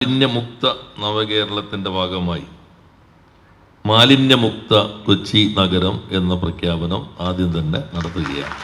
മാലിന്യമുക്ത നവകേരളത്തിൻ്റെ ഭാഗമായി മാലിന്യമുക്ത കൊച്ചി നഗരം എന്ന പ്രഖ്യാപനം ആദ്യം തന്നെ നടത്തുകയാണ്.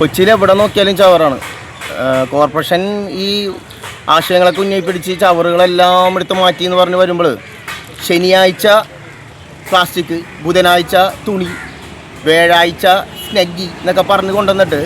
കൊച്ചിയിൽ എവിടെ നോക്കിയാലും ചവറാണ്. കോർപ്പറേഷൻ ഈ ആശയങ്ങളൊക്കെ ഉന്നയിപ്പിടിച്ച് ചവറുകളെല്ലാം എടുത്ത് മാറ്റി എന്ന് പറഞ്ഞ് വരുമ്പോൾ ശനിയാഴ്ച പ്ലാസ്റ്റിക്, ബുധനാഴ്ച തുണി, വ്യാഴാഴ്ച സ്നഗ്ഗി എന്നൊക്കെ പറഞ്ഞ് കൊണ്ടുവന്നിട്ട്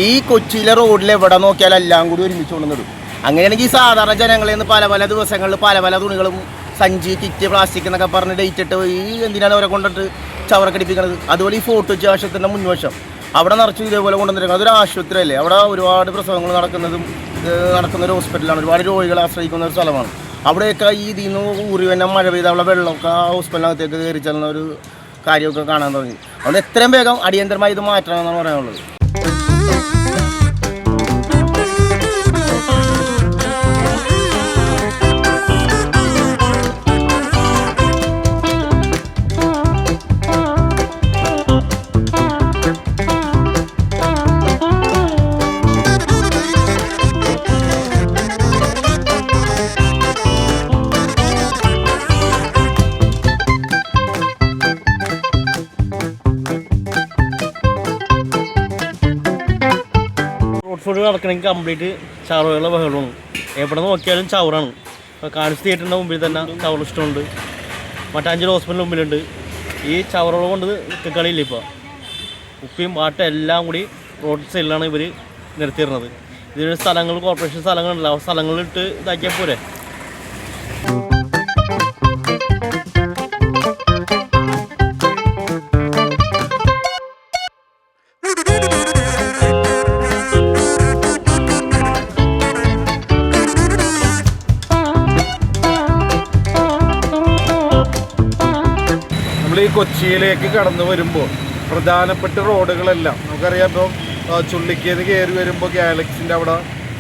ഈ കൊച്ചിയിലെ റോഡിൽ എവിടെ നോക്കിയാലും എല്ലാം കൂടി ഒരുമിച്ച് കൊണ്ടുവന്നിടും. അങ്ങനെയാണെങ്കിൽ സാധാരണ ജനങ്ങളിൽ നിന്ന് പല പല ദിവസങ്ങളിൽ പല പല തുണികളും സഞ്ചി, കിറ്റ്, പ്ലാസ്റ്റിക് എന്നൊക്കെ പറഞ്ഞ് ഡേറ്റ് ഇട്ട് ഈ എന്തിനാണ് അവരെ കൊണ്ടിട്ട് ചവറക്കടിപ്പിക്കുന്നത്? അതുപോലെ ഈ ഫോർട്ട് കൊച്ചി ആശുപത്രിൻ്റെ മുൻവശം അവിടെ നിറച്ച് ഇതേപോലെ കൊണ്ടുവന്നിരിക്കുന്നത് അതൊരു ആശുപത്രിയല്ലേ? അവിടെ ഒരുപാട് പ്രസവങ്ങൾ നടക്കുന്നൊരു ഹോസ്പിറ്റലാണ്. ഒരുപാട് രോഗികളെ ആശ്രയിക്കുന്ന ഒരു സ്ഥലമാണ്. അവിടെയൊക്കെ ഈ ഇതിൽ നിന്ന് ഊറി വന്ന മഴ പെയ്ത അവിടെ വെള്ളമൊക്കെ ആ ഹോസ്പിറ്റലിനകത്തേക്ക് കയറി ചെല്ലുന്ന ഒരു കാര്യമൊക്കെ കാണാൻ തുടങ്ങി. അതുകൊണ്ട് എത്രയും വേഗം അടിയന്തരമായി ഇത് മാറ്റണമെന്നാണ് പറയാനുള്ളത്. റോഡ് സൈഡ് നടക്കണമെങ്കിൽ കംപ്ലീറ്റ് ചവറുകളുടെ ബഹളമാണ്. എവിടെ നോക്കിയാലും ചവറാണ്. ഇപ്പോൾ കാണിച്ച് തിയേറ്ററിൻ്റെ മുമ്പിൽ തന്നെ ചവർ ഇഷ്ടമുണ്ട്. മട്ടാഞ്ചേരി ഹോസ്പിറ്റലിൻ്റെ മുമ്പിലുണ്ട്. ഈ ചവറുകൾ കൊണ്ട് കളിയില്ല. ഇപ്പോൾ ഉപ്പിയും പാട്ടും എല്ലാം കൂടി റോഡ് സൈഡിലാണ് ഇവർ നിർത്തിയിരുന്നത്. ഇതിന് സ്ഥലങ്ങൾ, കോർപ്പറേഷൻ സ്ഥലങ്ങളുണ്ടല്ലോ, ആ സ്ഥലങ്ങളിലിട്ട് ഇതാക്കിയാൽ പോരെ. ഈ കൊച്ചിയിലേക്ക് കടന്നു വരുമ്പോൾ പ്രധാനപ്പെട്ട റോഡുകളെല്ലാം നമുക്കറിയാം. ഇപ്പോൾ ചുള്ളിക്കേന്ന് കയറി വരുമ്പോൾ ഗാലക്സിൻ്റെ അവിടെ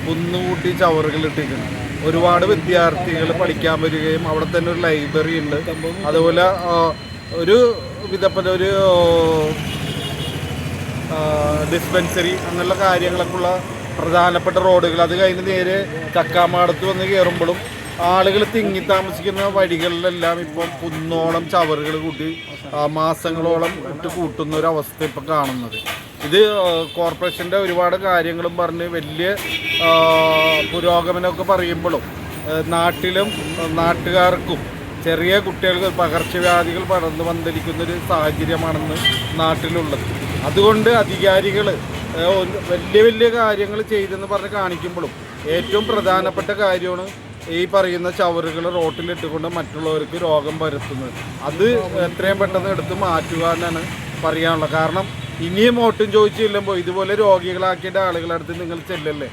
കുന്നുകൂട്ടി ചവറുകൾ ഇട്ടിരിക്കുന്നു. ഒരുപാട് വിദ്യാർത്ഥികൾ പഠിക്കാൻ വരികയും അവിടെ തന്നെ ഒരു ലൈബ്രറി ഉണ്ട്. അതുപോലെ ഒരു വിധപ്പെട്ട ഒരു ഡിസ്പെൻസറി അങ്ങനെയുള്ള കാര്യങ്ങളൊക്കെ ഉള്ള പ്രധാനപ്പെട്ട റോഡുകൾ. അത് കഴിഞ്ഞ് നേരെ ചക്കാമാടത്ത് വന്ന് കയറുമ്പോഴും ആളുകൾ തിങ്ങി താമസിക്കുന്ന വഴികളിലെല്ലാം ഇപ്പം കുന്നോളം ചവറുകൾ കൂട്ടി മാസങ്ങളോളം ഇട്ട് കൂട്ടുന്ന ഒരു അവസ്ഥ ഇപ്പം കാണുന്നത്. ഇത് കോർപ്പറേഷൻ്റെ ഒരുപാട് കാര്യങ്ങളും പറഞ്ഞ് വലിയ പുരോഗമനമൊക്കെ പറയുമ്പോഴും നാട്ടിലും നാട്ടുകാർക്കും ചെറിയ കുട്ടികൾക്ക് പകർച്ചവ്യാധികൾ പടർന്നു വന്നിരിക്കുന്നൊരു സാഹചര്യമാണെന്ന് നാട്ടിലുള്ളത്. അതുകൊണ്ട് അധികാരികൾ വലിയ വലിയ കാര്യങ്ങൾ ചെയ്തെന്ന് പറഞ്ഞ് കാണിക്കുമ്പോഴും ഏറ്റവും പ്രധാനപ്പെട്ട കാര്യമാണ് ഈ പറയുന്ന ചവറുകൾ റോട്ടിലിട്ടുകൊണ്ട് മറ്റുള്ളവർക്ക് രോഗം പരത്തുന്നത്. അത് എത്രയും പെട്ടെന്ന് എടുത്ത് മാറ്റുക എന്നാണ് പറയാനുള്ളത്. കാരണം ഇനിയും വോട്ടും ചോദിച്ചു ചെല്ലുമ്പോൾ ഇതുപോലെ രോഗികളാക്കിയിട്ട് ആളുകളുടെ അടുത്ത് നിങ്ങൾ ചെല്ലല്ലേ.